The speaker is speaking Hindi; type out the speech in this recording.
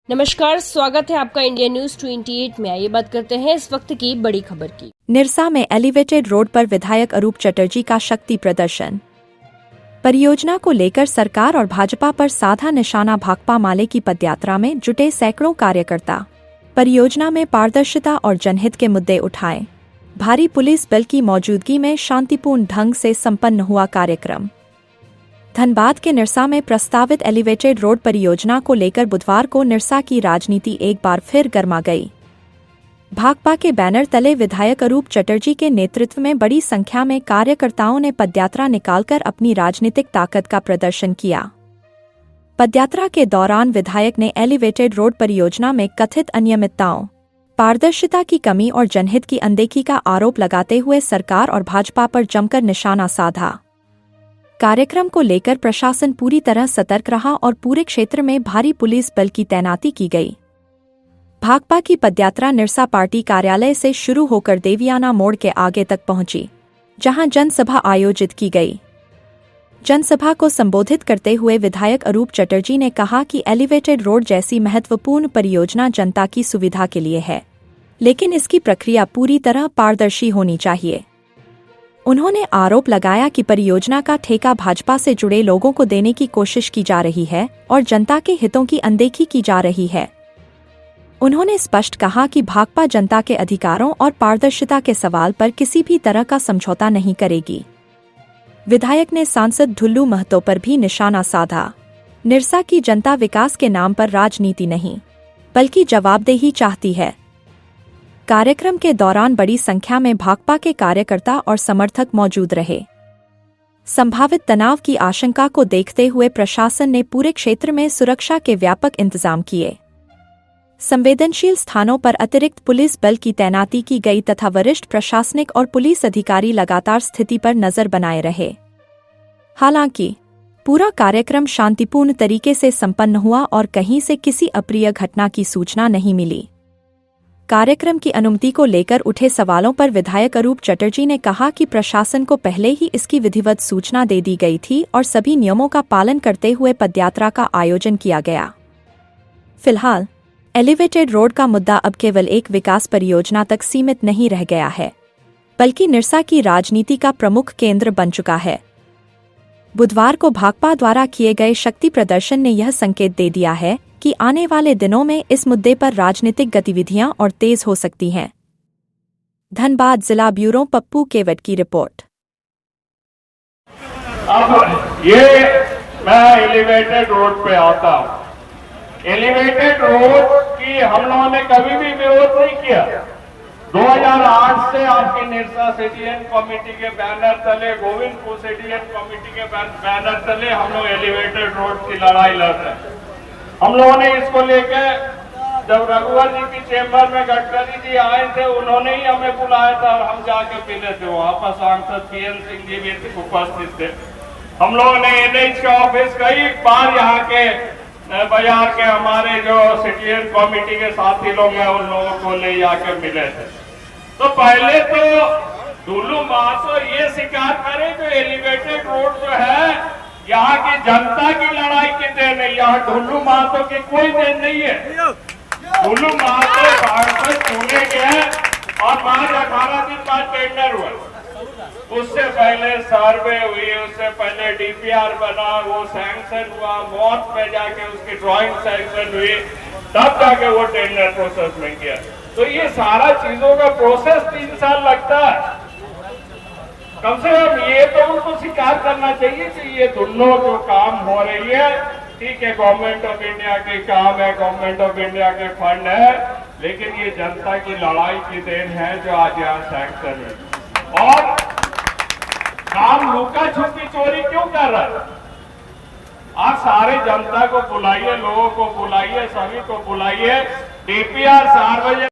नमस्कार, स्वागत है आपका इंडिया न्यूज 28 में। आइए बात करते हैं इस वक्त की बड़ी खबर की। निरसा में एलिवेटेड रोड पर विधायक अरूप चटर्जी का शक्ति प्रदर्शन। परियोजना को लेकर सरकार और भाजपा पर साधा निशाना। भाकपा माले की पदयात्रा में जुटे सैकड़ों कार्यकर्ता। परियोजना में पारदर्शिता और जनहित के मुद्दे उठाए। भारी पुलिस बल की मौजूदगी में शांतिपूर्ण ढंग से संपन्न हुआ कार्यक्रम। धनबाद के निरसा में प्रस्तावित एलिवेटेड रोड परियोजना को लेकर बुधवार को निरसा की राजनीति एक बार फिर गर्मा गई। भाकपा के बैनर तले विधायक अरूप चटर्जी के नेतृत्व में बड़ी संख्या में कार्यकर्ताओं ने पदयात्रा निकालकर अपनी राजनीतिक ताकत का प्रदर्शन किया। पदयात्रा के दौरान विधायक ने एलिवेटेड रोड परियोजना में कथित अनियमितताओं, पारदर्शिता की कमी और जनहित की अनदेखी का आरोप लगाते हुए सरकार और भाजपा पर जमकर निशाना साधा। कार्यक्रम को लेकर प्रशासन पूरी तरह सतर्क रहा और पूरे क्षेत्र में भारी पुलिस बल की तैनाती की गई। भाकपा की पदयात्रा निरसा पार्टी कार्यालय से शुरू होकर देवियाना मोड़ के आगे तक पहुंची, जहां जनसभा आयोजित की गई। जनसभा को संबोधित करते हुए विधायक अरूप चटर्जी ने कहा कि एलिवेटेड रोड जैसी महत्वपूर्ण परियोजना जनता की सुविधा के लिए है, लेकिन इसकी प्रक्रिया पूरी तरह पारदर्शी होनी चाहिए। उन्होंने आरोप लगाया कि परियोजना का ठेका भाजपा से जुड़े लोगों को देने की कोशिश की जा रही है और जनता के हितों की अनदेखी की जा रही है। उन्होंने स्पष्ट कहा कि भाकपा जनता के अधिकारों और पारदर्शिता के सवाल पर किसी भी तरह का समझौता नहीं करेगी। विधायक ने सांसद ढुल्लू महतो पर भी निशाना साधा। निरसा की जनता विकास के नाम पर राजनीति नहीं, बल्कि जवाबदेही चाहती है। कार्यक्रम के दौरान बड़ी संख्या में भाकपा के कार्यकर्ता और समर्थक मौजूद रहे। संभावित तनाव की आशंका को देखते हुए प्रशासन ने पूरे क्षेत्र में सुरक्षा के व्यापक इंतजाम किए। संवेदनशील स्थानों पर अतिरिक्त पुलिस बल की तैनाती की गई तथा वरिष्ठ प्रशासनिक और पुलिस अधिकारी लगातार स्थिति पर नजर बनाए रहे। हालांकि पूरा कार्यक्रम शांतिपूर्ण तरीके से संपन्न हुआ और कहीं से किसी अप्रिय घटना की सूचना नहीं मिली। कार्यक्रम की अनुमति को लेकर उठे सवालों पर विधायक अरूप चटर्जी ने कहा कि प्रशासन को पहले ही इसकी विधिवत सूचना दे दी गई थी और सभी नियमों का पालन करते हुए पदयात्रा का आयोजन किया गया। फिलहाल एलिवेटेड रोड का मुद्दा अब केवल एक विकास परियोजना तक सीमित नहीं रह गया है, बल्कि निरसा की राजनीति का प्रमुख केंद्र बन चुका है। बुधवार को भाकपा द्वारा किए गए शक्ति प्रदर्शन ने यह संकेत दे दिया है कि आने वाले दिनों में इस मुद्दे पर राजनीतिक गतिविधियां और तेज हो सकती हैं। धनबाद जिला ब्यूरो पप्पू केवट की रिपोर्ट। अब ये मैं एलिवेटेड रोड पे आता हूँ। एलिवेटेड रोड की हम लोगों ने कभी भी विरोध नहीं किया। 2008 से आपकी निरसा सिटीजन कमेटी के बैनर तले, गोविंदपुर सिटीजन कमेटी के बैनर तले हम लोग एलिवेटेड रोड की लड़ाई लड़ रहे हैं। हम लोगों ने इसको लेकर जब रघुवर जी की चेंबर में गडकरी जी आए थे, उन्होंने ही हमें बुलाया था और हम जाके मिले थे। वहां पर सांसद पीएन सिंह जी भी उपस्थित थे। हम लोगों ने एनएच के ऑफिस कई बार यहाँ के बाजार के हमारे जो सिटीजन कमेटी के साथी लोग हैं उन लोगों को ले जाके मिले थे। तो पहले तो ढुल्लू महतो ये शिकायत करे जो एलिवेटेड रोड जो है यहाँ की जनता की लड़ाई की देन है, यहाँ ढुल्लू महतो की कोई देन नहीं है। ढुल्लू महतो सांसद चुने गए और 18 दिन बाद टेंडर हुआ। उससे पहले सर्वे हुई, उससे पहले डीपीआर बना, वो सैंक्शन हुआ, मौत में जाके उसकी ड्राइंग सैंक्शन हुई, तब जाके वो टेंडर प्रोसेस में गया। तो ये सारा चीजों का प्रोसेस 3 साल लगता है। कम से कम ये तो उनको स्वीकार करना चाहिए कि ये दोनों जो काम हो रही है, ठीक है, गवर्नमेंट ऑफ इंडिया के काम है, गवर्नमेंट ऑफ इंडिया के फंड है, लेकिन ये जनता की लड़ाई की देन है जो आज यहाँ सैंक्शन है। और काम लुका छुपी चोरी क्यों कर रहा है? आप सारे जनता को बुलाइए, लोगों को बुलाइए, सभी को बुलाइए। डीपीआर सार्वजनिक